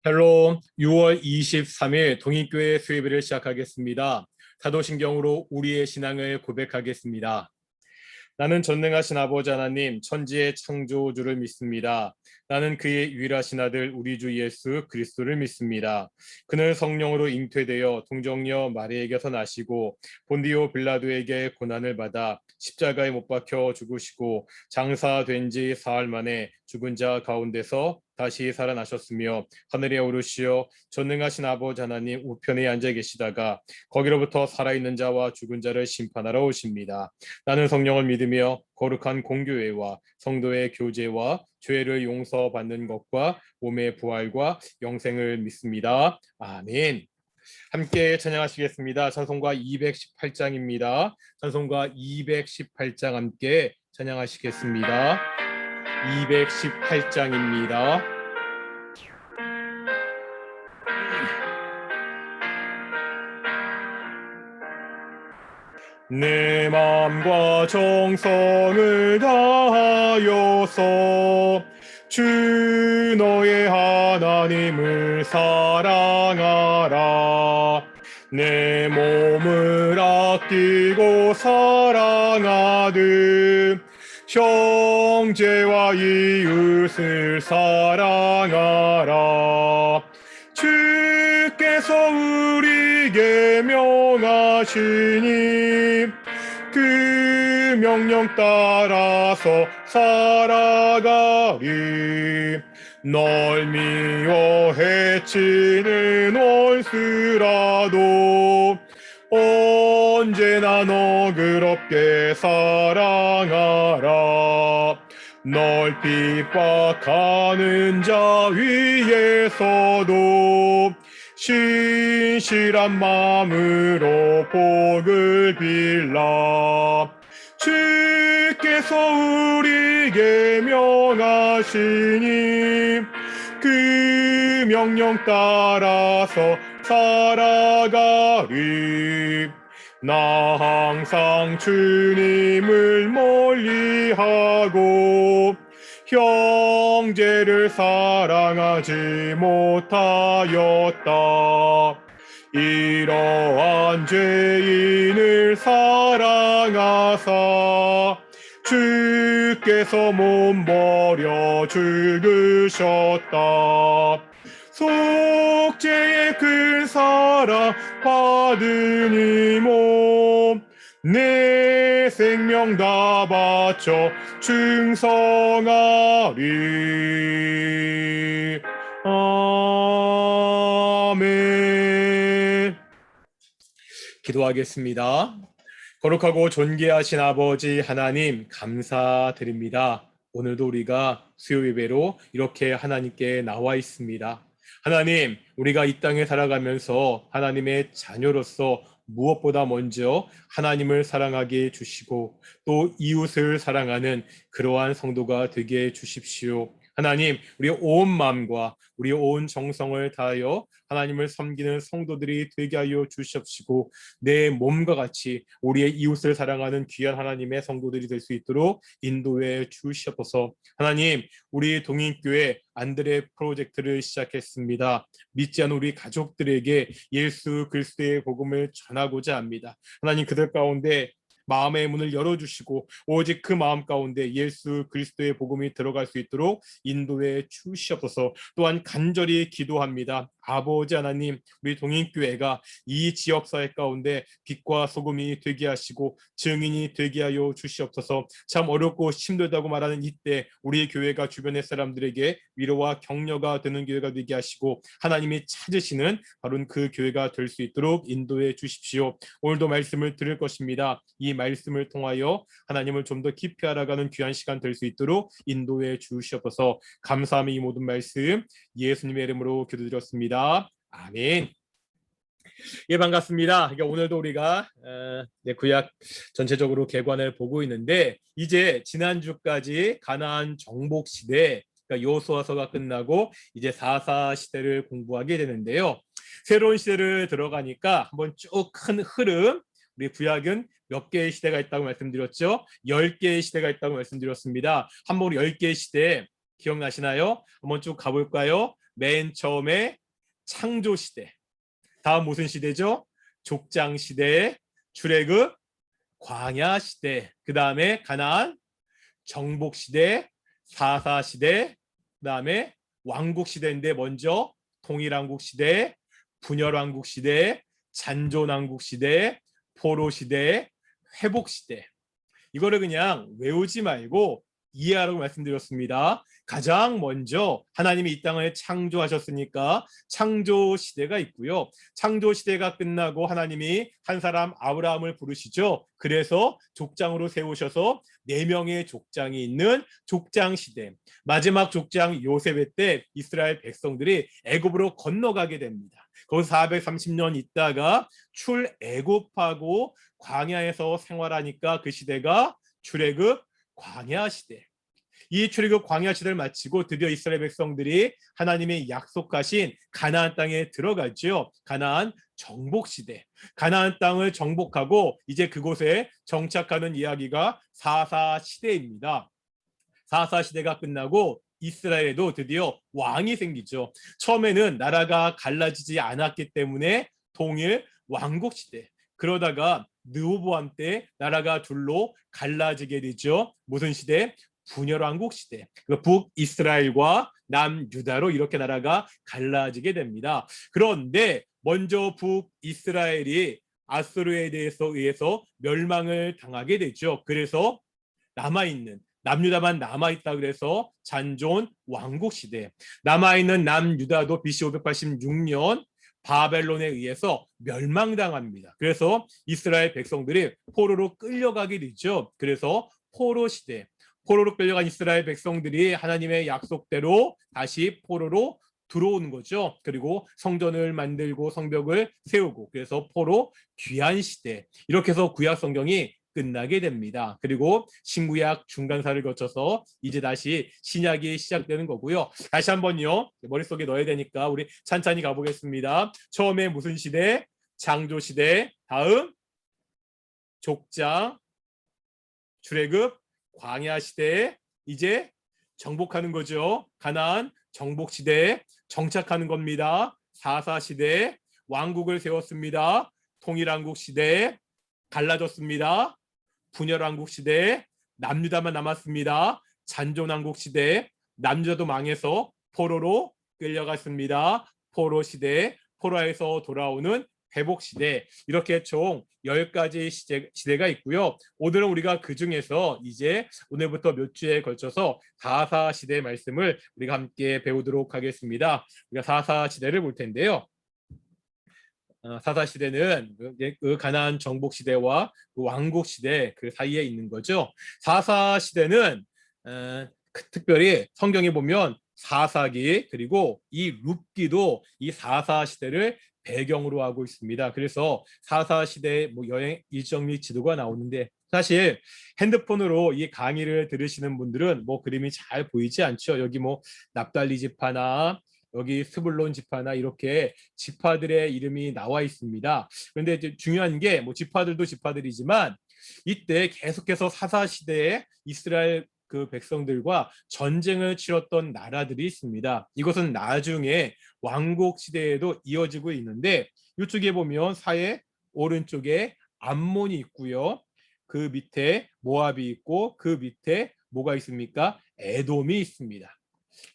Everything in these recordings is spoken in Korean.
헬로 6월 23일 동익교회 수요일을 시작하겠습니다. 사도신경으로 우리의 신앙을 고백하겠습니다. 나는 전능하신 아버지 하나님 천지의 창조주를 믿습니다. 나는 그의 유일하신 아들 우리 주 예수 그리스도를 믿습니다. 그는 성령으로 잉태되어 동정녀 마리에게서 나시고 본디오 빌라도에게 고난을 받아 십자가에 못 박혀 죽으시고 장사된 지 사흘 만에 죽은 자 가운데서 다시 살아나셨으며 하늘에 오르시어 전능하신 아버지 하나님 우편에 앉아 계시다가 거기로부터 살아있는 자와 죽은 자를 심판하러 오십니다. 나는 성령을 믿으며 거룩한 공교회와 성도의 교제와 죄를 용서받는 것과 몸의 부활과 영생을 믿습니다. 아멘. 함께 찬양하시겠습니다. 찬송가 218장입니다. 찬송가 218장 함께 찬양하시겠습니다. 218장입니다. 내 마음과 정성을 다하여서 주 너의 하나님을 사랑하라. 내 몸을 아끼고 사랑하듯 형제와 이웃을 사랑하라. 주께서 우리에게 명하시니 그 명령 따라서 살아가리. 널 미워 해치는 원수라도 언제나 너그럽게 사랑하라. 널 핍박하는 자 위에서도 신실한 마음으로 복을 빌라. 주께서 우리에게 명하시니 그 명령 따라서 살아가리. 나 항상 주님을 멀리하고 형제를 사랑하지 못하였다. 이러한 죄인을 사랑하사 주께서 몸버려 죽으셨다. 속죄의 큰 사랑 받으니 내 생명 다 바쳐 충성하리. 아멘. 기도하겠습니다. 거룩하고 존귀하신 아버지 하나님 감사드립니다. 오늘도 우리가 수요 예배로 이렇게 하나님께 나와 있습니다. 하나님, 우리가 이 땅에 살아가면서 하나님의 자녀로서 무엇보다 먼저 하나님을 사랑하게 해주시고 또 이웃을 사랑하는 그러한 성도가 되게 해주십시오. 하나님, 우리의 온 마음과 우리의 온 정성을 다하여 하나님을 섬기는 성도들이 되게 하여 주시옵시고 내 몸과 같이 우리의 이웃을 사랑하는 귀한 하나님의 성도들이 될 수 있도록 인도해 주시옵소서. 하나님, 우리 동인교회 안드레 프로젝트를 시작했습니다. 믿지 않은 우리 가족들에게 예수 그리스도의 복음을 전하고자 합니다. 하나님, 그들 가운데 마음의 문을 열어주시고 오직 그 마음 가운데 예수 그리스도의 복음이 들어갈 수 있도록 인도해 주시옵소서. 또한 간절히 기도합니다. 아버지 하나님, 우리 동인교회가 이 지역사회 가운데 빛과 소금이 되게 하시고 증인이 되게 하여 주시옵소서. 참 어렵고 힘들다고 말하는 이때 우리 교회가 주변의 사람들에게 위로와 격려가 되는 교회가 되게 하시고 하나님이 찾으시는 바로 그 교회가 될 수 있도록 인도해 주십시오. 오늘도 말씀을 들을 것입니다. 이 말씀을 통하여 하나님을 좀 더 깊이 알아가는 귀한 시간 될 수 있도록 인도해 주시옵소서. 감사하며 이 모든 말씀 예수님의 이름으로 기도드렸습니다. 아멘. 예, 반갑습니다. 그러니까 오늘도 우리가 구약 전체적으로 개관을 보고 있는데 이제 지난주까지 가나안 정복 시대, 그러니까 여호수아서가 끝나고 이제 4사 시대를 공부하게 되는데요. 새로운 시대를 들어가니까 한번 쭉 큰 흐름, 우리 구약은 몇 개의 시대가 있다고 말씀드렸죠? 10개의 시대가 있다고 말씀드렸습니다. 한번 10개의 시대 기억나시나요? 한번 쭉 가볼까요? 맨 처음에 창조 시대. 다음 무슨 시대죠? 족장 시대, 출애굽, 광야 시대. 그 다음에 가나안, 정복 시대, 사사 시대. 그 다음에 왕국 시대인데 먼저 통일왕국 시대, 분열왕국 시대, 잔존왕국 시대, 포로 시대, 회복 시대. 이거를 그냥 외우지 말고 이해하라고 말씀드렸습니다. 가장 먼저 하나님이 이 땅을 창조하셨으니까 창조 시대가 있고요. 창조 시대가 끝나고 하나님이 한 사람 아브라함을 부르시죠. 그래서 족장으로 세우셔서 4명의 족장이 있는 족장 시대. 마지막 족장 요셉의 때 이스라엘 백성들이 애굽으로 건너가게 됩니다. 거기서 430년 있다가 출애굽하고 광야에서 생활하니까 그 시대가 출애굽 광야 시대. 이 출애굽 광야 시대를 마치고 드디어 이스라엘 백성들이 하나님의 약속하신 가나안 땅에 들어가죠. 가나안 정복 시대. 가나안 땅을 정복하고 이제 그곳에 정착하는 이야기가 사사 시대입니다. 사사 시대가 끝나고 이스라엘에도 드디어 왕이 생기죠. 처음에는 나라가 갈라지지 않았기 때문에 통일 왕국 시대. 그러다가 느호보암 때 나라가 둘로 갈라지게 되죠. 무슨 시대? 분열왕국 시대. 북이스라엘과 남유다로 이렇게 나라가 갈라지게 됩니다. 그런데 먼저 북이스라엘이 아수르에 의해서 멸망을 당하게 되죠. 그래서 남아있는 남유다만 남아있다 그래서 잔존 왕국 시대. 남아있는 남유다도 BC 586년 바벨론에 의해서 멸망당합니다. 그래서 이스라엘 백성들이 포로로 끌려가게 되죠. 그래서 포로 시대. 포로로 끌려간 이스라엘 백성들이 하나님의 약속대로 다시 포로로 들어오는 거죠. 그리고 성전을 만들고 성벽을 세우고 그래서 포로 귀환 시대. 이렇게 해서 구약 성경이 끝나게 됩니다. 그리고 신구약 중간사를 거쳐서 이제 다시 신약이 시작되는 거고요. 다시 한번요. 머릿속에 넣어야 되니까 우리 찬찬히 가보겠습니다. 처음에 무슨 시대? 창조 시대. 다음 족장, 출애굽, 광야 시대. 이제 정복하는 거죠. 가나안 정복 시대 정착하는 겁니다. 사사 시대 왕국을 세웠습니다. 통일왕국 시대 갈라졌습니다. 분열왕국 시대 남유다만 남았습니다. 잔존왕국 시대 남유다도 망해서 포로로 끌려갔습니다. 포로 시대 포로에서 돌아오는 회복 시대 이렇게 총 10가지 시대가 있고요. 오늘은 우리가 그 중에서 이제 오늘부터 몇 주에 걸쳐서 사사 시대의 말씀을 우리가 함께 배우도록 하겠습니다. 우리가 사사 시대를 볼 텐데요. 사사 시대는 그 가나안 정복 시대와 그 왕국 시대 그 사이에 있는 거죠. 사사 시대는 특별히 성경에 보면 사사기 그리고 이 룻기도 이 사사 시대를 배경으로 하고 있습니다. 그래서 사사 시대 뭐 여행 일정 및 지도가 나오는데 사실 핸드폰으로 이 강의를 들으시는 분들은 뭐 그림이 잘 보이지 않죠. 여기 뭐 납달리 지파나 여기 스불론 지파나 이렇게 지파들의 이름이 나와 있습니다. 그런데 이제 중요한 게 뭐 지파들도 지파들이지만 이때 계속해서 사사 시대에 이스라엘 그 백성들과 전쟁을 치렀던 나라들이 있습니다. 이것은 나중에 왕국 시대에도 이어지고 있는데 이쪽에 보면 사해 오른쪽에 암몬이 있고요. 그 밑에 모압이 있고 그 밑에 뭐가 있습니까? 에돔이 있습니다.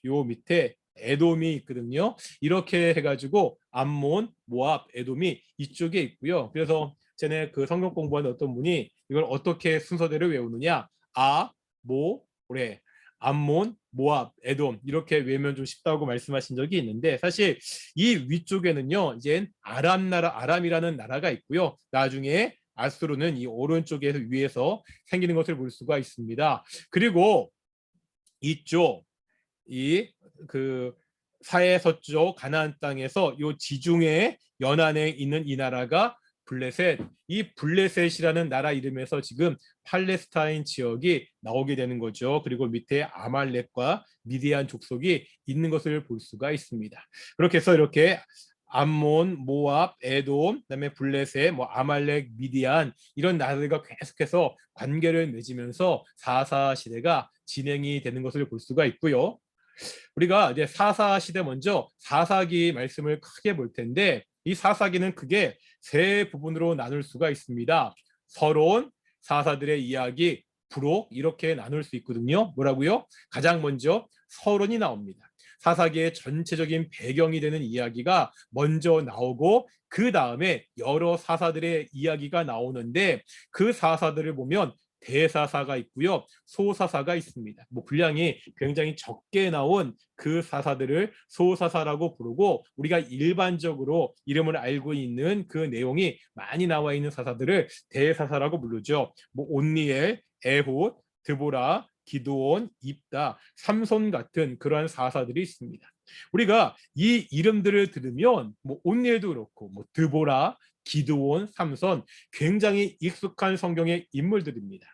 요 밑에 에돔이 있거든요. 이렇게 해가지고 암몬, 모압, 에돔이 이쪽에 있고요. 그래서 전에 그 성경 공부하는 어떤 분이 이걸 어떻게 순서대로 외우느냐? 아, 모, 레, 암몬, 모압, 에돔 이렇게 외우면 좀 쉽다고 말씀하신 적이 있는데 사실 이 위쪽에는요 이제 아람이라는 나라가 있고요. 나중에 아수르는 이 오른쪽에서 위에서 생기는 것을 볼 수가 있습니다. 그리고 이쪽 이 그 사해 서쪽 가나안 땅에서 요 지중해 연안에 있는 이 나라가 블레셋. 이 블레셋이라는 나라 이름에서 지금 팔레스타인 지역이 나오게 되는 거죠. 그리고 밑에 아말렉과 미디안 족속이 있는 것을 볼 수가 있습니다. 그렇게 해서 이렇게 암몬, 모압, 에돔, 그다음에 블레셋, 뭐 아말렉, 미디안 이런 나라들과 계속해서 관계를 맺으면서 사사 시대가 진행이 되는 것을 볼 수가 있고요. 우리가 이제 사사 시대 먼저 사사기 말씀을 크게 볼 텐데 이 사사기는 크게 세 부분으로 나눌 수가 있습니다. 서론, 사사들의 이야기, 부록 이렇게 나눌 수 있거든요. 뭐라고요? 가장 먼저 서론이 나옵니다. 사사기의 전체적인 배경이 되는 이야기가 먼저 나오고 그 다음에 여러 사사들의 이야기가 나오는데 그 사사들을 보면 대사사가 있고요. 소사사가 있습니다. 뭐 분량이 굉장히 적게 나온 그 사사들을 소사사라고 부르고 우리가 일반적으로 이름을 알고 있는 그 내용이 많이 나와 있는 사사들을 대사사라고 부르죠. 뭐 온니엘, 에훗, 드보라, 기드온, 입다, 삼손 같은 그러한 사사들이 있습니다. 우리가 이 이름들을 들으면 뭐 온니엘도 그렇고 뭐 드보라, 기드온, 삼손 굉장히 익숙한 성경의 인물들입니다.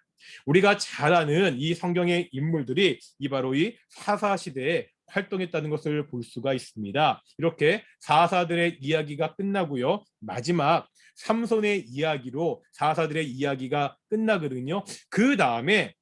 우리가 잘 아는 이 성경의 인물들이 바로 이 사사 시대에 활동했다는 것을 볼 수가 있습니다. 이렇게 사사들의 이야기가 끝나고요. 마지막 삼손의 이야기로 사사들의 이야기가 끝나거든요. 그 다음에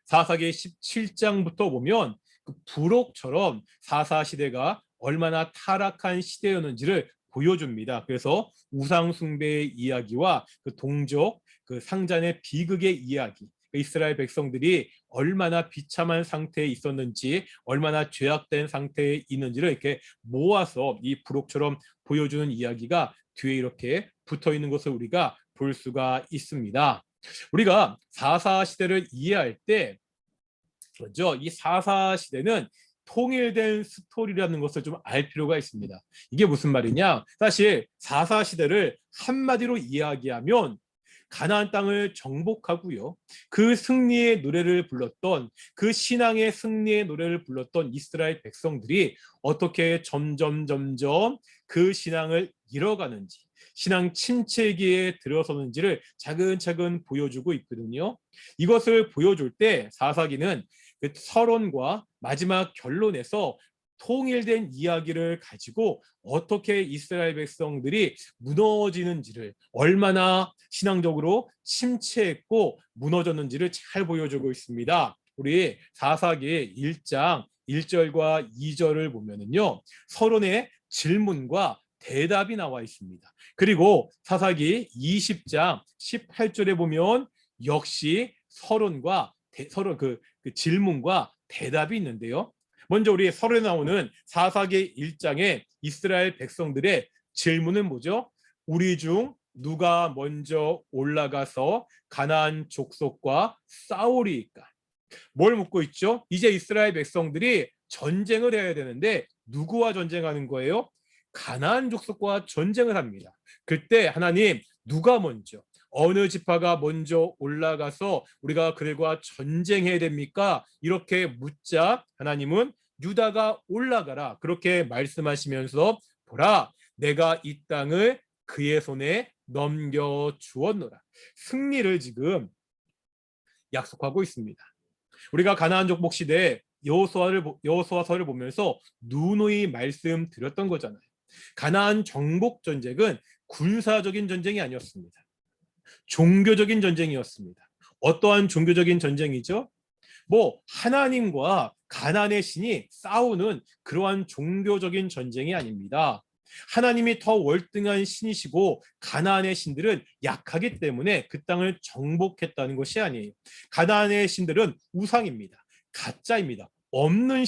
사사기 17장부터 보면 그 부록처럼 사사 시대가 얼마나 타락한 시대였는지를 보여줍니다. 그래서 우상 숭배의 이야기와 그 동족, 그 상잔의 비극의 이야기, 이스라엘 백성들이 얼마나 비참한 상태에 있었는지, 얼마나 죄악된 상태에 있는지를 이렇게 모아서 이 부록처럼 보여주는 이야기가 뒤에 이렇게 붙어 있는 것을 우리가 볼 수가 있습니다. 우리가 사사 시대를 이해할 때 먼저 이 사사 시대는 통일된 스토리라는 것을 좀 알 필요가 있습니다. 이게 무슨 말이냐? 사실 사사 시대를 한마디로 이야기하면 가나안 땅을 정복하고요. 그 승리의 노래를 불렀던 그 신앙의 승리의 노래를 불렀던 이스라엘 백성들이 어떻게 점점 그 신앙을 잃어가는지 신앙 침체기에 들어서는지를 차근차근 보여주고 있거든요. 이것을 보여줄 때 사사기는 그 서론과 마지막 결론에서 통일된 이야기를 가지고 어떻게 이스라엘 백성들이 무너지는지를 얼마나 신앙적으로 침체했고 무너졌는지를 잘 보여주고 있습니다. 우리 사사기 1장 1절과 2절을 보면은요. 서론의 질문과 대답이 나와 있습니다. 그리고 사사기 20장 18절에 보면 역시 서론과 그 질문과 대답이 있는데요. 먼저 우리 서론에 나오는 사사기 1장에 이스라엘 백성들의 질문은 뭐죠? 우리 중 누가 먼저 올라가서 가나안 족속과 싸우리이까? 뭘 묻고 있죠? 이제 이스라엘 백성들이 전쟁을 해야 되는데 누구와 전쟁하는 거예요? 가나안 족속과 전쟁을 합니다. 그때 하나님 누가 먼저 어느 지파가 먼저 올라가서 우리가 그들과 전쟁해야 됩니까? 이렇게 묻자 하나님은 유다가 올라가라 그렇게 말씀하시면서 보라 내가 이 땅을 그의 손에 넘겨 주었노라. 승리를 지금 약속하고 있습니다. 우리가 가나안 족복 시대에 여호수아서를 보면서 누누이 말씀드렸던 거잖아요. 가나안 정복 전쟁은 군사적인 전쟁이 아니었습니다. 종교적인 전쟁이었습니다. 어떠한 종교적인 전쟁이죠? 뭐 하나님과 가나안의 신이 싸우는 그러한 종교적인 전쟁이 아닙니다. 하나님이 더 월등한 신이시고 가나안의 신들은 약하기 때문에 그 땅을 정복했다는 것이 아니에요. 가나안의 신들은 우상입니다. 가짜입니다. 없는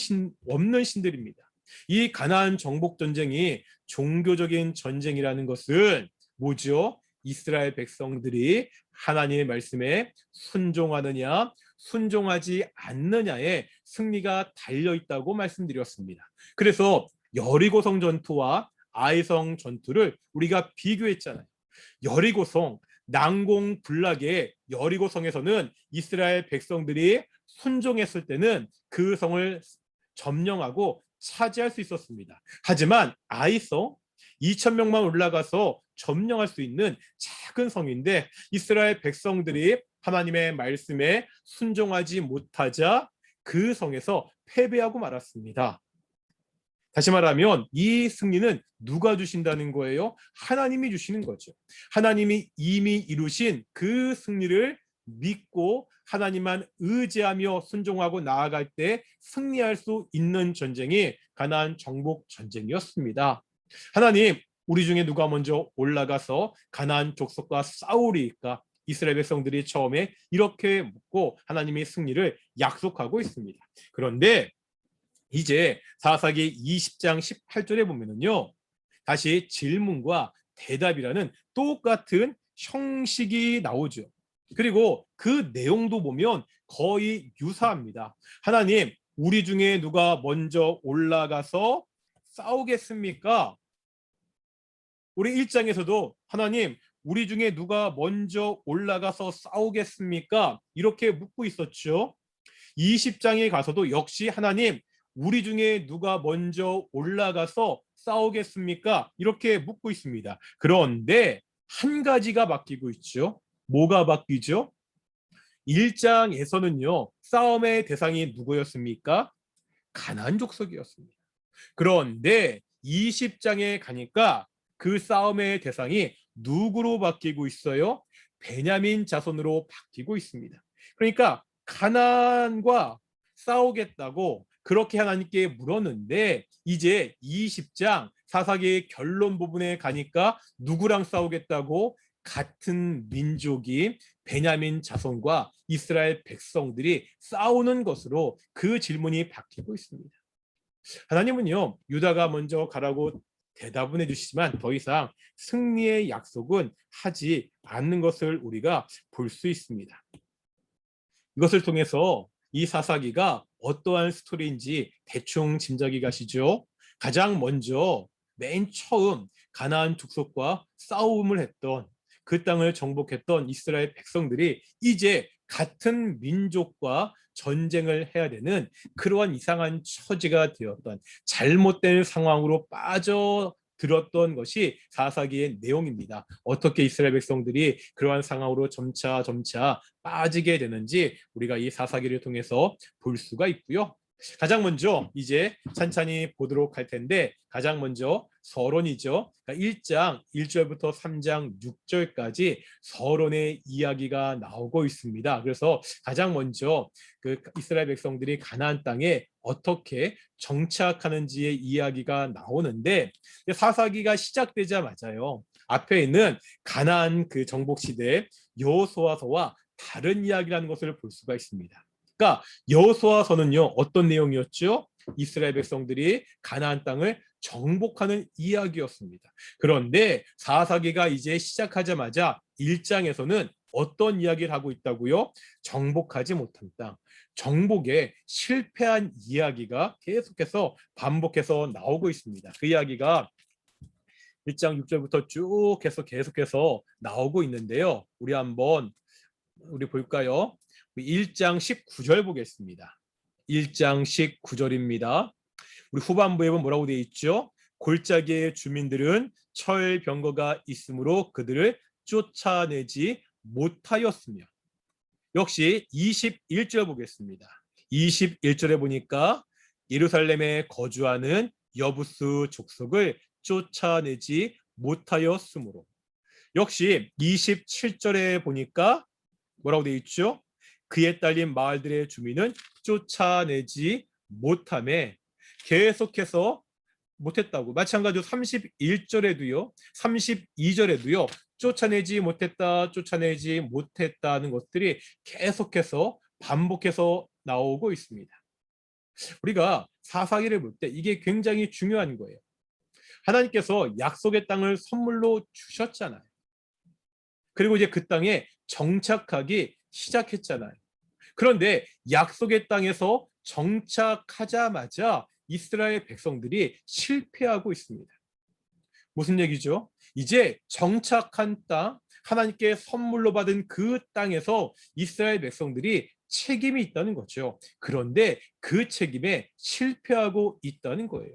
신들입니다. 이 가나안 정복 전쟁이 종교적인 전쟁이라는 것은 뭐죠? 이스라엘 백성들이 하나님의 말씀에 순종하느냐 순종하지 않느냐에 승리가 달려 있다고 말씀드렸습니다. 그래서 여리고성 전투와 아이성 전투를 우리가 비교했잖아요. 여리고성 난공불락의 여리고성에서는 이스라엘 백성들이 순종했을 때는 그 성을 점령하고 차지할 수 있었습니다. 하지만 아이성 2,000명만 올라가서 점령할 수 있는 작은 성인데 이스라엘 백성들이 하나님의 말씀에 순종하지 못하자 그 성에서 패배하고 말았습니다. 다시 말하면 이 승리는 누가 주신다는 거예요? 하나님이 주시는 거죠. 하나님이 이미 이루신 그 승리를 믿고 하나님만 의지하며 순종하고 나아갈 때 승리할 수 있는 전쟁이 가나안 정복 전쟁이었습니다. 하나님, 우리 중에 누가 먼저 올라가서 가나안 족속과 싸우리까? 이스라엘 백성들이 처음에 이렇게 묻고 하나님이 승리를 약속하고 있습니다. 그런데 이제 사사기 20장 18절에 보면은요, 다시 질문과 대답이라는 똑같은 형식이 나오죠. 그리고 그 내용도 보면 거의 유사합니다. 하나님, 우리 중에 누가 먼저 올라가서 싸우겠습니까? 우리 1장에서도 하나님, 우리 중에 누가 먼저 올라가서 싸우겠습니까? 이렇게 묻고 있었죠. 20장에 가서도 역시 하나님, 우리 중에 누가 먼저 올라가서 싸우겠습니까? 이렇게 묻고 있습니다. 그런데 한 가지가 바뀌고 있죠. 뭐가 바뀌죠? 1장에서는요, 싸움의 대상이 누구였습니까? 가나안 족속이었습니다. 그런데 20장에 가니까 그 싸움의 대상이 누구로 바뀌고 있어요? 베냐민 자손으로 바뀌고 있습니다. 그러니까 가나안과 싸우겠다고 그렇게 하나님께 물었는데 이제 20장 사사기의 결론 부분에 가니까 누구랑 싸우겠다고? 같은 민족이 베냐민 자손과 이스라엘 백성들이 싸우는 것으로 그 질문이 바뀌고 있습니다. 하나님은요, 유다가 먼저 가라고 대답은 해주시지만 더 이상 승리의 약속은 하지 않는 것을 우리가 볼 수 있습니다. 이것을 통해서 이 사사기가 어떠한 스토리인지 대충 짐작이 가시죠? 가장 먼저 맨 처음 가나안 족속과 싸움을 했던 그 땅을 정복했던 이스라엘 백성들이 이제 같은 민족과 전쟁을 해야 되는 그러한 이상한 처지가 되었던 잘못된 상황으로 빠져들었던 것이 사사기의 내용입니다. 어떻게 이스라엘 백성들이 그러한 상황으로 점차 빠지게 되는지 우리가 이 사사기를 통해서 볼 수가 있고요. 가장 먼저 이제 찬찬히 보도록 할 텐데 가장 먼저 서론이죠. 그러니까 1장 1절부터 3장 6절까지 서론의 이야기가 나오고 있습니다. 그래서 가장 먼저 그 이스라엘 백성들이 가나안 땅에 어떻게 정착하는지의 이야기가 나오는데 사사기가 시작되자마자요. 앞에 있는 가나안 그 정복 시대 여호수아서와 다른 이야기라는 것을 볼 수가 있습니다. 그러니까 여호수아서는요 어떤 내용이었죠? 이스라엘 백성들이 가나안 땅을 정복하는 이야기였습니다. 그런데 사사기가 이제 시작하자마자 1장에서는 어떤 이야기를 하고 있다고요? 정복하지 못한 땅, 정복에 실패한 이야기가 계속해서 반복해서 나오고 있습니다. 그 이야기가 1장 6절부터 쭉 해서 계속해서 나오고 있는데요. 우리 볼까요? 1장 19절 보겠습니다. 1장 19절입니다. 우리 후반부에 보면 뭐라고 되어 있죠? 골짜기의 주민들은 철병거가 있으므로 그들을 쫓아내지 못하였으며 역시 21절 보겠습니다. 21절에 보니까 예루살렘에 거주하는 여부스 족속을 쫓아내지 못하였으므로 역시 27절에 보니까 뭐라고 되어 있죠? 그에 딸린 마을들의 주민은 쫓아내지 못함에 계속해서 못했다고. 마찬가지로 31절에도요 32절에도요 쫓아내지 못했다는 것들이 계속해서 반복해서 나오고 있습니다. 우리가 사사기를 볼 때 이게 굉장히 중요한 거예요. 하나님께서 약속의 땅을 선물로 주셨잖아요. 그리고 이제 그 땅에 정착하기 시작했잖아요. 그런데 약속의 땅에서 정착하자마자 이스라엘 백성들이 실패하고 있습니다. 무슨 얘기죠? 이제 정착한 땅, 하나님께 선물로 받은 그 땅에서 이스라엘 백성들이 책임이 있다는 거죠. 그런데 그 책임에 실패하고 있다는 거예요.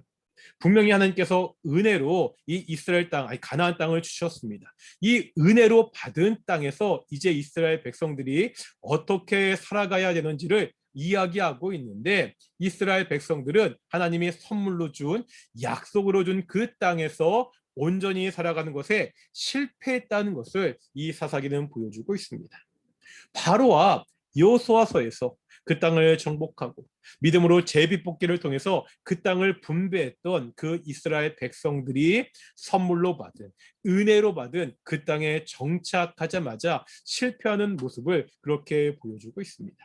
분명히 하나님께서 은혜로 이 이스라엘 땅, 아니 가나안 땅을 주셨습니다. 이 은혜로 받은 땅에서 이제 이스라엘 백성들이 어떻게 살아가야 되는지를 이야기하고 있는데 이스라엘 백성들은 하나님이 선물로 준 약속으로 준 그 땅에서 온전히 살아가는 것에 실패했다는 것을 이 사사기는 보여주고 있습니다. 바로 앞 여호수아서에서 그 땅을 정복하고 믿음으로 제비뽑기를 통해서 그 땅을 분배했던 그 이스라엘 백성들이 선물로 받은 은혜로 받은 그 땅에 정착하자마자 실패하는 모습을 그렇게 보여주고 있습니다.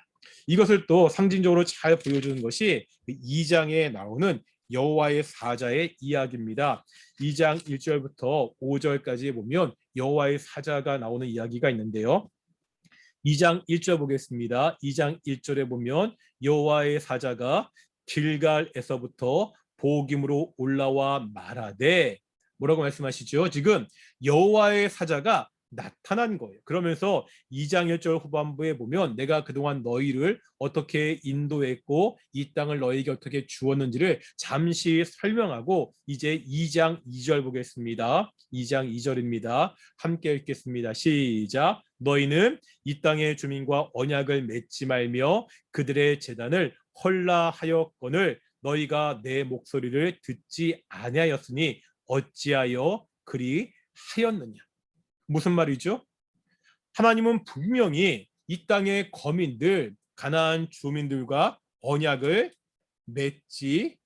이것을 또 상징적으로 잘 보여주는 것이 2장에 나오는 여호와의 사자의 이야기입니다. 2장 1절부터 5절까지 보면 여호와의 사자가 나오는 이야기가 있는데요. 2장 1절 보겠습니다. 2장 1절에 보면 여호와의 사자가 길갈에서부터 보김으로 올라와 말하되, 뭐라고 말씀하시죠? 지금 여호와의 사자가 나타난 거예요. 그러면서 2장 1절 후반부에 보면 내가 그동안 너희를 어떻게 인도했고 이 땅을 너희에게 어떻게 주었는지를 잠시 설명하고 이제 2장 2절 보겠습니다. 2장 2절입니다. 함께 읽겠습니다. 시작. 너희는 이 땅의 주민과 언약을 맺지 말며 그들의 제단을 헐라하였거늘 너희가 내 목소리를 듣지 아니하였으니 어찌하여 그리 하였느냐. 무슨 말이죠? 하나님은 분명히 이 땅의 거민들, 가나안 주민들과 언약을 맺지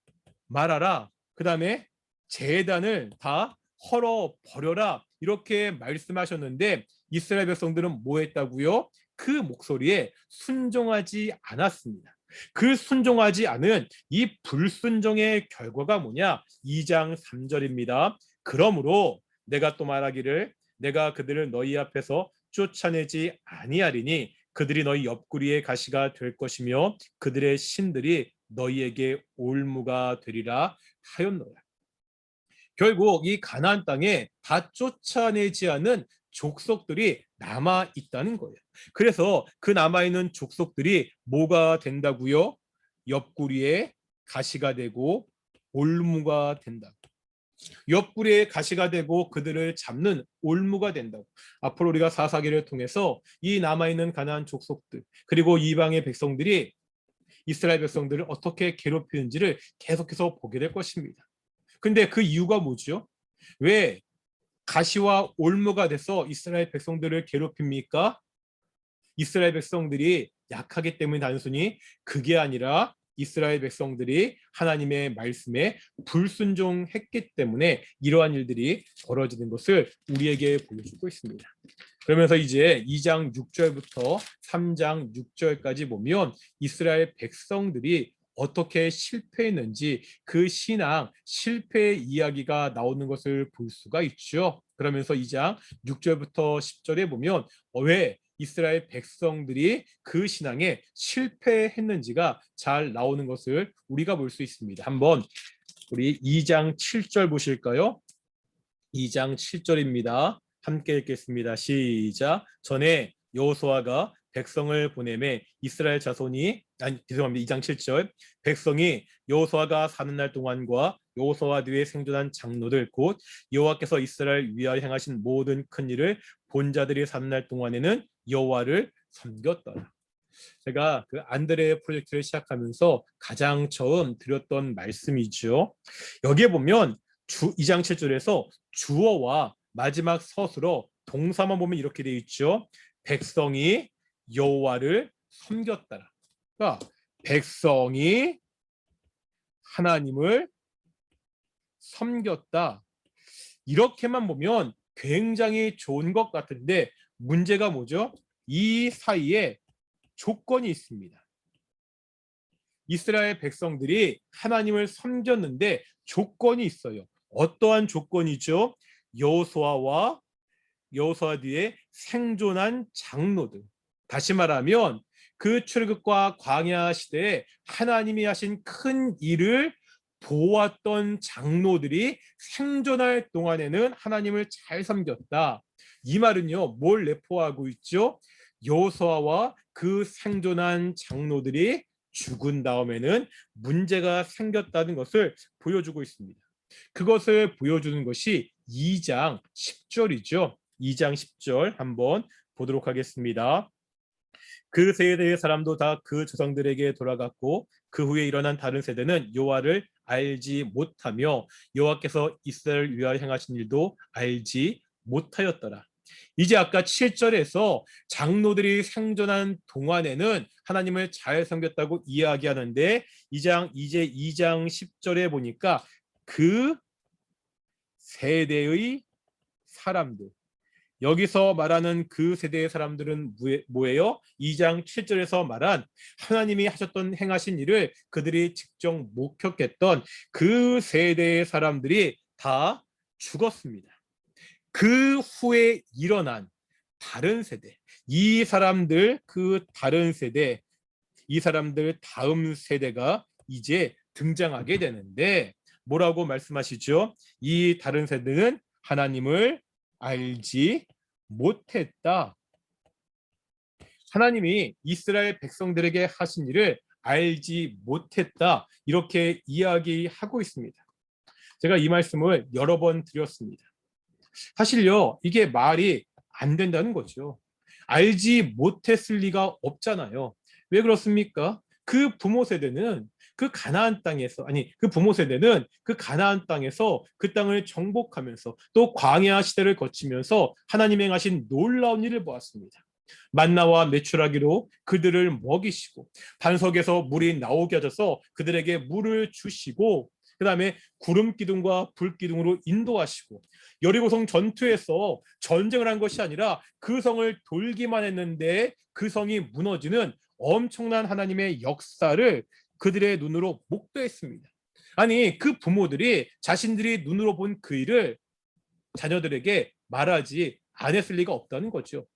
말아라. 그 다음에 제단을 다 헐어버려라. 이렇게 말씀하셨는데 이스라엘 백성들은 뭐 했다고요? 그 목소리에 순종하지 않았습니다. 그 순종하지 않은 이 불순종의 결과가 뭐냐? 2장 3절입니다. 그러므로 내가 또 말하기를 내가 그들을 너희 앞에서 쫓아내지 아니하리니 그들이 너희 옆구리의 가시가 될 것이며 그들의 신들이 너희에게 올무가 되리라 하였노라. 결국 이 가나안 땅에 다 쫓아내지 않은 족속들이 남아 있다는 거예요. 그래서 그 남아 있는 족속들이 뭐가 된다고요? 옆구리에 가시가 되고 올무가 된다. 옆구리에 가시가 되고 그들을 잡는 올무가 된다고. 앞으로 우리가 사사기를 통해서 이 남아있는 가나안 족속들 그리고 이방의 백성들이 이스라엘 백성들을 어떻게 괴롭히는지를 계속해서 보게 될 것입니다. 근데 그 이유가 뭐죠? 왜 가시와 올무가 돼서 이스라엘 백성들을 괴롭힙니까? 이스라엘 백성들이 약하기 때문에 단순히 그게 아니라 이스라엘 백성들이 하나님의 말씀에 불순종했기 때문에 이러한 일들이 벌어지는 것을 우리에게 보여주고 있습니다. 그러면서 이제 2장 6절부터 3장 6절까지 보면 이스라엘 백성들이 어떻게 실패했는지 그 신앙 실패의 이야기가 나오는 것을 볼 수가 있죠. 그러면서 2장 6절부터 10절에 보면 왜 이스라엘 백성들이 그 신앙에 실패했는지가 잘 나오는 것을 우리가 볼 수 있습니다. 한번 우리 2장 7절 보실까요? 2장 7절입니다. 함께 읽겠습니다. 시작. 전에 여호수아가 백성을 보내매 이스라엘 자손이 죄송합니다. 2장 7절. 백성이 여호수아가 사는 날 동안과 여호수아 뒤에 생존한 장로들 곧 여호와께서 이스라엘 위하여 행하신 모든 큰 일을 본 자들이 사는 날 동안에는 여호와를 섬겼더라. 제가 그 안드레 프로젝트를 시작하면서 가장 처음 드렸던 말씀이죠. 여기에 보면 2장 7절에서 주어와 마지막 서술어 동사만 보면 이렇게 되어 있죠. 백성이 여호와를 섬겼더라. 그러니까 백성이 하나님을 섬겼다. 이렇게만 보면 굉장히 좋은 것 같은데 문제가 뭐죠? 이 사이에 조건이 있습니다. 이스라엘 백성들이 하나님을 섬겼는데 조건이 있어요. 어떠한 조건이죠? 여호수아와 여호수아 뒤에 생존한 장로들. 다시 말하면 그 출애굽과 광야 시대에 하나님이 하신 큰 일을 보았던 장로들이 생존할 동안에는 하나님을 잘 섬겼다. 이 말은요, 뭘 내포하고 있죠? 여호수아와 그 생존한 장로들이 죽은 다음에는 문제가 생겼다는 것을 보여주고 있습니다. 그것을 보여주는 것이 2장 10절이죠. 2장 10절 한번 보도록 하겠습니다. 그 세대의 사람도 다 그 조상들에게 돌아갔고 그 후에 일어난 다른 세대는 여호와를 알지 못하며 여호와께서 이스라엘을 위하여 행하신 일도 알지 못하였더라. 이제 아까 7절에서 장로들이 생존한 동안에는 하나님을 잘 섬겼다고 이야기하는데 이제 2장 10절에 보니까 그 세대의 사람들, 여기서 말하는 그 세대의 사람들은 뭐예요? 2장 7절에서 말한 하나님이 하셨던 행하신 일을 그들이 직접 목격했던 그 세대의 사람들이 다 죽었습니다. 그 후에 일어난 다른 세대, 이 사람들 그 다른 세대, 이 사람들 다음 세대가 이제 등장하게 되는데 뭐라고 말씀하시죠? 이 다른 세대는 하나님을 알지 못했다. 하나님이 이스라엘 백성들에게 하신 일을 알지 못했다. 이렇게 이야기하고 있습니다. 제가 이 말씀을 여러 번 드렸습니다. 사실요, 이게 말이 안 된다는 거죠. 알지 못했을 리가 없잖아요. 왜 그렇습니까? 그 부모 세대는 그 가나안 땅에서, 아니, 그 부모 세대는 그 가나안 땅에서 그 땅을 정복하면서 또 광야 시대를 거치면서 하나님이 행하신 놀라운 일을 보았습니다. 만나와 메추라기로 그들을 먹이시고 반석에서 물이 나오게 하셔서 그들에게 물을 주시고 그 다음에 구름 기둥과 불 기둥으로 인도하시고 여리고성 전투에서 전쟁을 한 것이 아니라 그 성을 돌기만 했는데 그 성이 무너지는 엄청난 하나님의 역사를 그들의 눈으로 목도했습니다. 아니, 그 부모들이 자신들이 눈으로 본 그 일을 자녀들에게 말하지 않았을 리가 없다는 거죠.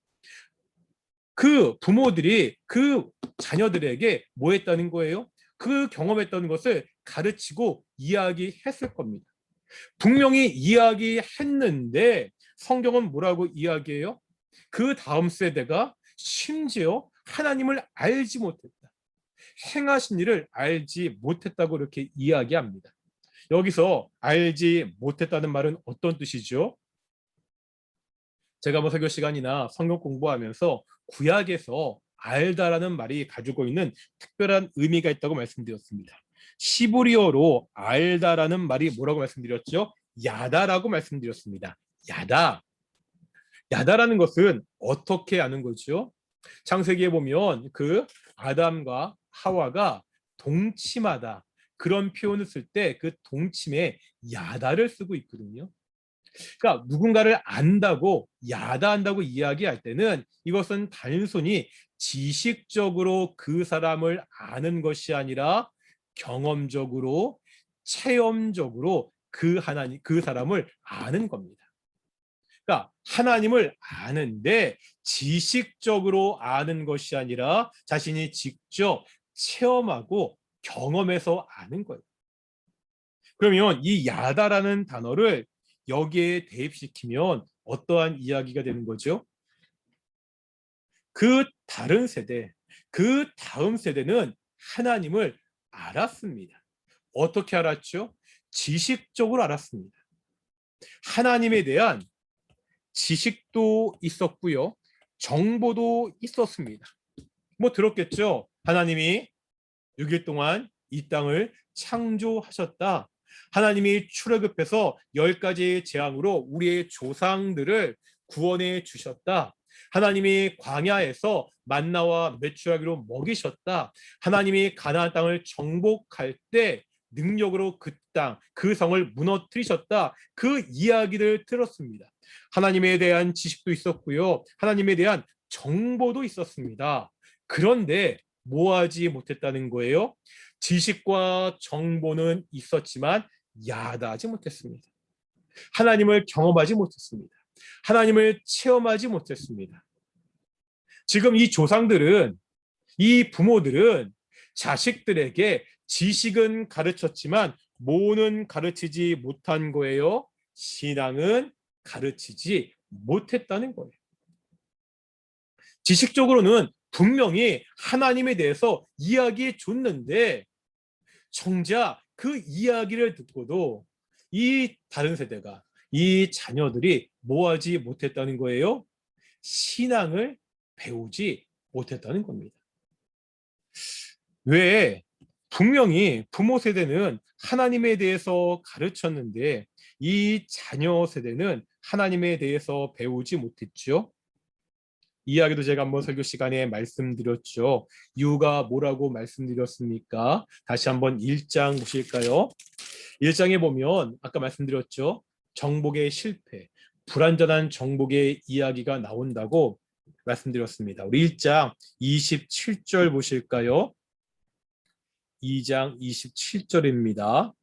그 부모들이 그 자녀들에게 뭐 했다는 거예요? 그 경험했던 것을 가르치고 이야기했을 겁니다. 분명히 이야기했는데 성경은 뭐라고 이야기해요? 그 다음 세대가 심지어 하나님을 알지 못했다. 행하신 일을 알지 못했다고 이렇게 이야기합니다. 여기서 알지 못했다는 말은 어떤 뜻이죠? 제가 뭐 설교 시간이나 성경 공부하면서 구약에서 알다라는 말이 가지고 있는 특별한 의미가 있다고 말씀드렸습니다. 시브리어로 알다라는 말이 뭐라고 말씀드렸죠? 야다라고 말씀드렸습니다. 야다. 야다라는 것은 어떻게 아는 거죠? 창세기에 보면 그 아담과 하와가 동침하다 그런 표현을 쓸 때 그 동침에 야다를 쓰고 있거든요. 그러니까 누군가를 안다고 야다한다고 이야기할 때는 이것은 단순히 지식적으로 그 사람을 아는 것이 아니라 경험적으로 체험적으로 그 하나님 그 사람을 아는 겁니다. 그러니까 하나님을 아는데 지식적으로 아는 것이 아니라 자신이 직접 체험하고 경험해서 아는 거예요. 그러면 이 야다라는 단어를 여기에 대입시키면 어떠한 이야기가 되는 거죠? 그 다른 세대, 그 다음 세대는 하나님을 알았습니다. 어떻게 알았죠? 지식적으로 알았습니다. 하나님에 대한 지식도 있었고요. 정보도 있었습니다. 뭐 들었겠죠? 하나님이 6일 동안 이 땅을 창조하셨다. 하나님이 출애굽해서 10가지의 재앙으로 우리의 조상들을 구원해 주셨다. 하나님이 광야에서 만나와 메추라기로 먹이셨다. 하나님이 가나안 땅을 정복할 때 능력으로 그 땅, 그 성을 무너뜨리셨다. 그 이야기를 들었습니다. 하나님에 대한 지식도 있었고요. 하나님에 대한 정보도 있었습니다. 그런데 뭐 하지 못했다는 거예요? 지식과 정보는 있었지만 야다하지 못했습니다. 하나님을 경험하지 못했습니다. 하나님을 체험하지 못했습니다. 지금 이 조상들은, 이 부모들은 자식들에게 지식은 가르쳤지만 뭐는 가르치지 못한 거예요? 신앙은 가르치지 못했다는 거예요. 지식적으로는 분명히 하나님에 대해서 이야기해 줬는데 정작 그 이야기를 듣고도 이 다른 세대가 이 자녀들이 뭐하지 못했다는 거예요? 신앙을 배우지 못했다는 겁니다. 왜 분명히 부모 세대는 하나님에 대해서 가르쳤는데 이 자녀 세대는 하나님에 대해서 배우지 못했죠. 이야기도 제가 한번 설교 시간에 말씀드렸죠. 이유가 뭐라고 말씀드렸습니까? 다시 한번 1장 보실까요? 1장에 보면 아까 말씀드렸죠. 정복의 실패, 불완전한 정복의 이야기가 나온다고 말씀드렸습니다. 우리 1장 27절 보실까요? 2장 27절입니다.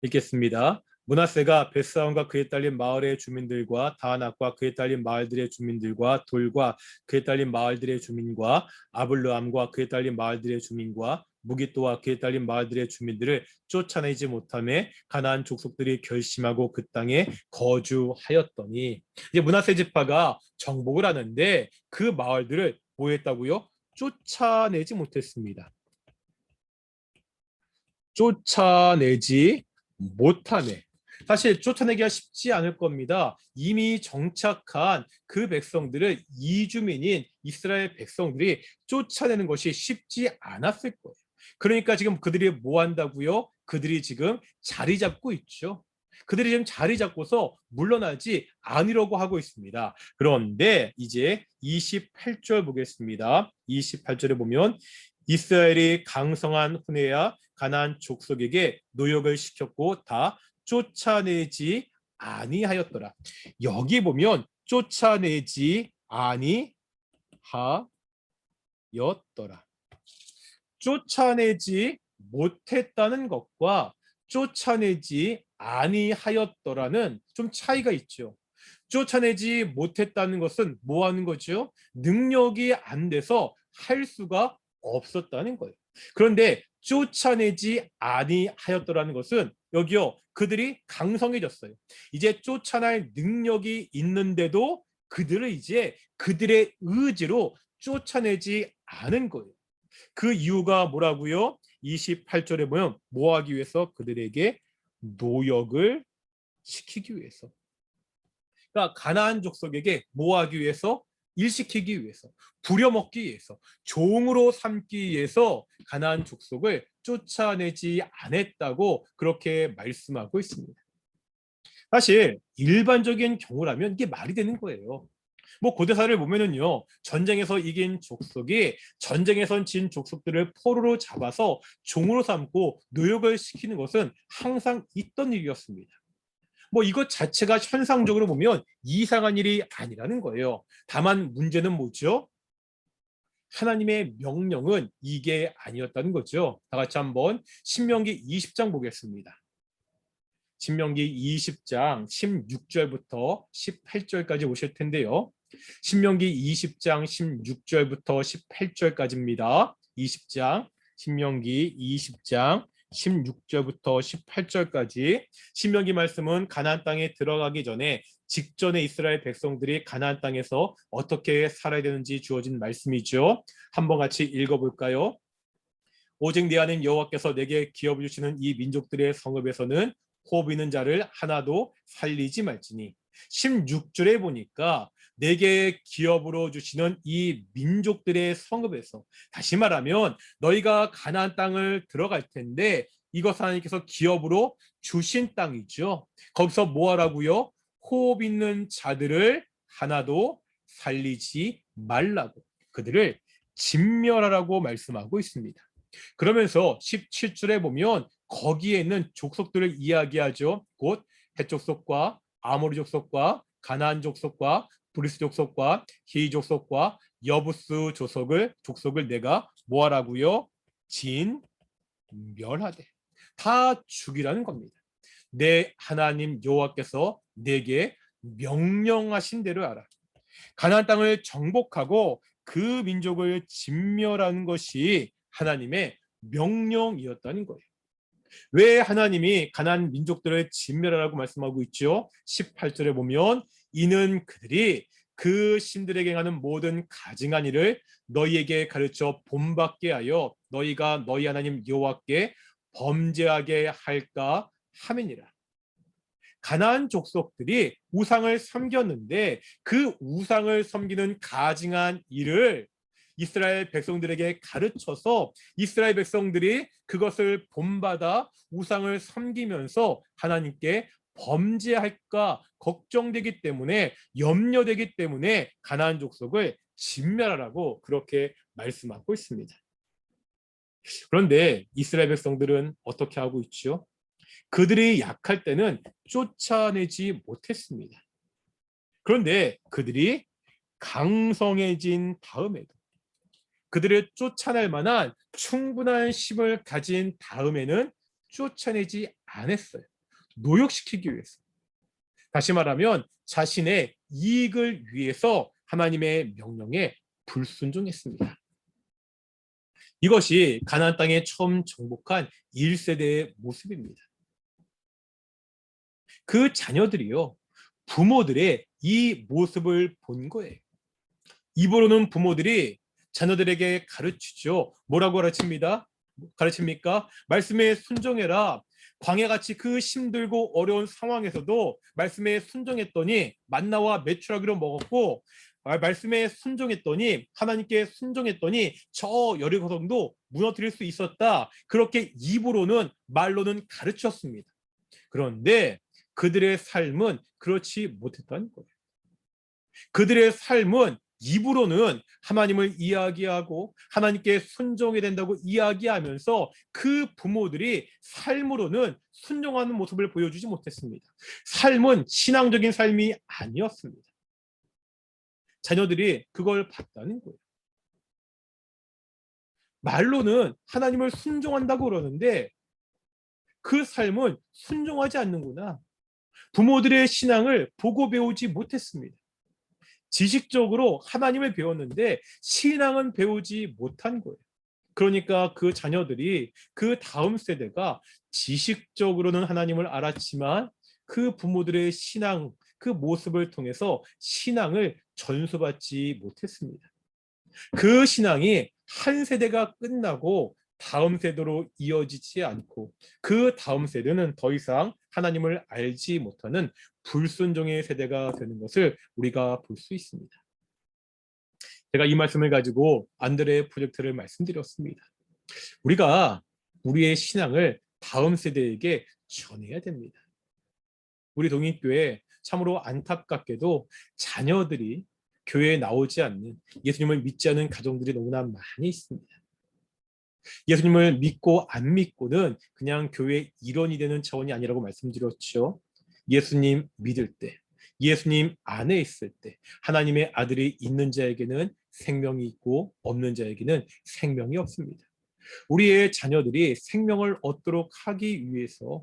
읽겠습니다. 므낫세가 벳사온과 그에 딸린 마을의 주민들과 다낙과 그에 딸린 마을들의 주민들과 돌과 그에 딸린 마을들의 주민과 아블르암과 그에 딸린 마을들의 주민과 무기또와 그에 딸린 마을들의 주민들을 쫓아내지 못하며 가나안 족속들이 결심하고 그 땅에 거주하였더니, 이제 므낫세 지파가 정복을 하는데 그 마을들을 뭐 했다고요? 쫓아내지 못했습니다. 쫓아내지 못하네. 사실 쫓아내기가 쉽지 않을 겁니다. 이미 정착한 그 백성들을 이주민인 이스라엘 백성들이 쫓아내는 것이 쉽지 않았을 거예요. 그러니까 지금 그들이 뭐 한다고요? 그들이 지금 자리 잡고 있죠. 그들이 지금 자리 잡고서 물러나지 않으려고 하고 있습니다. 그런데 이제 28절 보겠습니다. 28절에 보면 이스라엘이 강성한 후네야 가나안 족속에게 노역을 시켰고 다 쫓아내지 아니하였더라. 여기 보면 쫓아내지 아니하였더라. 쫓아내지 못했다는 것과 쫓아내지 아니하였더라는 좀 차이가 있죠. 쫓아내지 못했다는 것은 뭐 하는 거죠? 능력이 안 돼서 할 수가 없었다는 거예요. 그런데 쫓아내지 아니하였더라는 것은 여기요, 그들이 강성해졌어요. 이제 쫓아낼 능력이 있는데도 그들을 이제 그들의 의지로 쫓아내지 않은 거예요. 그 이유가 뭐라고요? 28절에 보면 뭐 하기 위해서? 그들에게 노역을 시키기 위해서. 그러니까 가나안 족속에게 뭐 하기 위해서? 일시키기 위해서, 부려먹기 위해서, 종으로 삼기 위해서 가나안 족속을 쫓아내지 않았다고 그렇게 말씀하고 있습니다. 사실 일반적인 경우라면 이게 말이 되는 거예요. 뭐 고대사를 보면은요, 전쟁에서 이긴 족속이 전쟁에선 진 족속들을 포로로 잡아서 종으로 삼고 노역을 시키는 것은 항상 있던 일이었습니다. 뭐 이것 자체가 현상적으로 보면 이상한 일이 아니라는 거예요. 다만 문제는 뭐죠? 하나님의 명령은 이게 아니었다는 거죠. 다 같이 한번 신명기 20장 보겠습니다. 신명기 20장 16절부터 18절까지 오실 텐데요. 신명기 20장 16절부터 18절까지입니다. 20장 신명기 20장 16절부터 18절까지. 신명기 말씀은 가나안 땅에 들어가기 전에 직전에 이스라엘 백성들이 가나안 땅에서 어떻게 살아야 되는지 주어진 말씀이죠. 한번 같이 읽어볼까요? 오직 네 하나님 여호와께서 내게 기업을 주시는 이 민족들의 성읍에서는 호흡 있는 자를 하나도 살리지 말지니. 16절에 보니까 내게 기업으로 주시는 이 민족들의 성읍에서, 다시 말하면 너희가 가나안 땅을 들어갈 텐데 이것 하나님께서 기업으로 주신 땅이죠. 거기서 뭐 하라고요? 호흡 있는 자들을 하나도 살리지 말라고, 그들을 진멸하라고 말씀하고 있습니다. 그러면서 17절에 보면 거기에 있는 족속들을 이야기하죠. 곧 헷족속과 아모리 족속과 가나안 족속과 브리스 족속과 히이 족속과 여부스 족속을 내가 뭐하라고요? 진멸하되, 다 죽이라는 겁니다. 내 하나님 여호와께서 내게 명령하신 대로 하라. 가나안 땅을 정복하고 그 민족을 진멸하는 것이 하나님의 명령이었다는 거예요. 왜 하나님이 가나안 민족들을 진멸하라고 말씀하고 있죠? 18절에 보면 이는 그들이 그 신들에게 행하는 모든 가증한 일을 너희에게 가르쳐 본받게 하여 너희가 너희 하나님 여호와께 범죄하게 할까 함이니라. 가나안 족속들이 우상을 섬겼는데 그 우상을 섬기는 가증한 일을 이스라엘 백성들에게 가르쳐서 이스라엘 백성들이 그것을 본받아 우상을 섬기면서 하나님께 범죄할까 걱정되기 때문에, 염려되기 때문에 가나안 족속을 진멸하라고 그렇게 말씀하고 있습니다. 그런데 이스라엘 백성들은 어떻게 하고 있죠? 그들이 약할 때는 쫓아내지 못했습니다. 그런데 그들이 강성해진 다음에도, 그들을 쫓아낼 만한 충분한 힘을 가진 다음에는 쫓아내지 않았어요. 노역시키기 위해서. 다시 말하면 자신의 이익을 위해서 하나님의 명령에 불순종했습니다. 이것이 가나안 땅에 처음 정복한 1세대의 모습입니다. 그 자녀들이요, 부모들의 이 모습을 본 거예요. 입으로는 부모들이 자녀들에게 가르치죠. 뭐라고 가르칩니까? 말씀에 순종해라. 광야같이 그 힘들고 어려운 상황에서도 말씀에 순종했더니 만나와 메추라기로 먹었고, 말씀에 순종했더니, 하나님께 순종했더니 저 여리고성도 무너뜨릴 수 있었다. 그렇게 입으로는, 말로는 가르쳤습니다. 그런데 그들의 삶은 그렇지 못했다는 거예요. 그들의 삶은 입으로는 하나님을 이야기하고 하나님께 순종해야 된다고 이야기하면서 그 부모들이 삶으로는 순종하는 모습을 보여주지 못했습니다. 삶은 신앙적인 삶이 아니었습니다. 자녀들이 그걸 봤다는 거예요. 말로는 하나님을 순종한다고 그러는데 그 삶은 순종하지 않는구나. 부모들의 신앙을 보고 배우지 못했습니다. 지식적으로 하나님을 배웠는데 신앙은 배우지 못한 거예요. 그러니까 그 자녀들이, 그 다음 세대가 지식적으로는 하나님을 알았지만 그 부모들의 신앙, 그 모습을 통해서 신앙을 전수받지 못했습니다. 그 신앙이 한 세대가 끝나고 다음 세대로 이어지지 않고, 그 다음 세대는 더 이상 하나님을 알지 못하는 불순종의 세대가 되는 것을 우리가 볼 수 있습니다. 제가 이 말씀을 가지고 안드레 프로젝트를 말씀드렸습니다. 우리가 우리의 신앙을 다음 세대에게 전해야 됩니다. 우리 동인교회 참으로 안타깝게도 자녀들이 교회에 나오지 않는, 예수님을 믿지 않은 가정들이 너무나 많이 있습니다. 예수님을 믿고 안 믿고는 그냥 교회의 일원이 되는 차원이 아니라고 말씀드렸죠. 예수님 믿을 때, 예수님 안에 있을 때 하나님의 아들이 있는 자에게는 생명이 있고 없는 자에게는 생명이 없습니다. 우리의 자녀들이 생명을 얻도록 하기 위해서,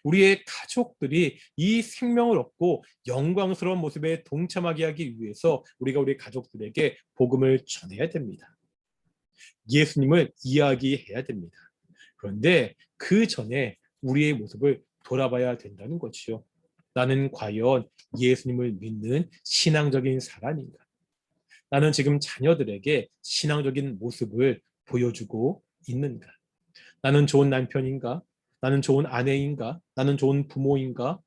우리의 가족들이 이 생명을 얻고 영광스러운 모습에 동참하게 하기 위해서 우리가 우리 가족들에게 복음을 전해야 됩니다. 예수님을 이야기해야 됩니다. 그런데 그 전에 우리의 모습을 돌아봐야 된다는 것이요. 나는 과연 예수님을 믿는 신앙적인 사람인가? 나는 지금 자녀들에게 신앙적인 모습을 보여주고 있는가? 나는 좋은 남편인가? 나는 좋은 아내인가? 나는 좋은 부모인가?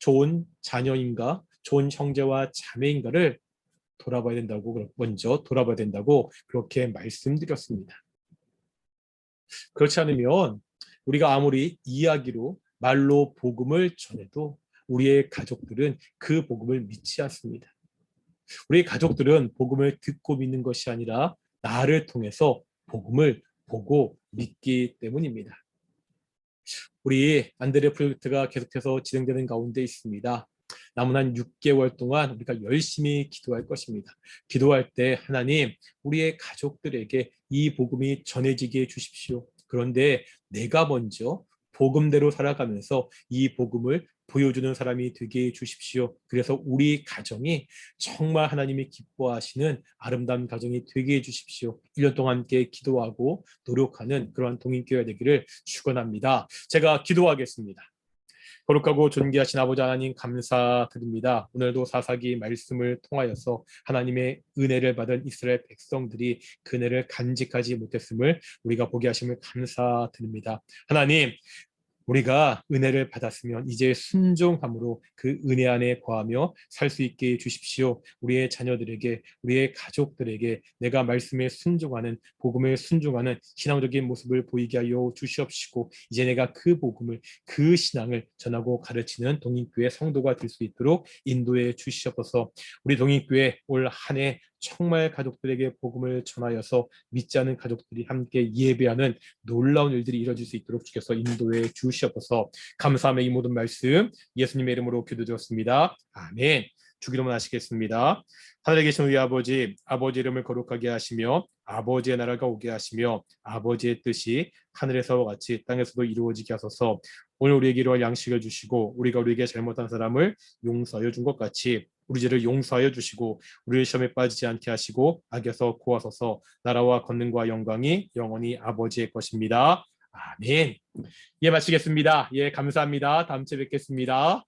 좋은 자녀인가? 좋은 형제와 자매인가를 먼저 돌아봐야 된다고 그렇게 말씀드렸습니다. 그렇지 않으면 우리가 아무리 이야기로, 말로 복음을 전해도 우리의 가족들은 그 복음을 믿지 않습니다. 우리 가족들은 복음을 듣고 믿는 것이 아니라 나를 통해서 복음을 보고 믿기 때문입니다. 우리 안드레 프로젝트가 계속해서 진행되는 가운데 있습니다. 남은 한 6개월 동안 우리가 열심히 기도할 것입니다. 기도할 때 하나님, 우리의 가족들에게 이 복음이 전해지게 해주십시오. 그런데 내가 먼저 복음대로 살아가면서 이 복음을 보여주는 사람이 되게 해주십시오. 그래서 우리 가정이 정말 하나님이 기뻐하시는 아름다운 가정이 되게 해주십시오. 1년 동안 함께 기도하고 노력하는 그러한 동인교회가 되기를 축원합니다. 제가 기도하겠습니다. 거룩하고 존귀하신 아버지 하나님, 감사드립니다. 오늘도 사사기 말씀을 통하여서 하나님의 은혜를 받은 이스라엘 백성들이 그 은혜를 간직하지 못했음을 우리가 보게 하심을 감사드립니다. 하나님, 우리가 은혜를 받았으면 이제 순종함으로 그 은혜 안에 거하며 살 수 있게 해주십시오. 우리의 자녀들에게, 우리의 가족들에게 내가 말씀에 순종하는, 복음에 순종하는 신앙적인 모습을 보이게 하여 주시옵시고, 이제 내가 그 복음을, 그 신앙을 전하고 가르치는 동인교회 성도가 될 수 있도록 인도해 주시옵소서. 우리 동인교회 올 한 해 정말 가족들에게 복음을 전하여서 믿지 않은 가족들이 함께 예배하는 놀라운 일들이 이루어질 수 있도록 주께서 인도해 주시옵소서. 감사함의 이 모든 말씀 예수님의 이름으로 기도드렸습니다. 아멘. 주기도문 하시겠습니다. 하늘에 계신 우리 아버지, 아버지 이름을 거룩하게 하시며 아버지의 나라가 오게 하시며 아버지의 뜻이 하늘에서와 같이 땅에서도 이루어지게 하소서. 오늘 우리에게 이루어질 양식을 주시고 우리가 우리에게 잘못한 사람을 용서하여 준 것 같이 우리 죄를 용서하여 주시고 우리를 시험에 빠지지 않게 하시고 악에서 구하소서. 나라와 권능과 영광이 영원히 아버지의 것입니다. 아멘. 예, 마치겠습니다. 예, 감사합니다. 다음 주에 뵙겠습니다.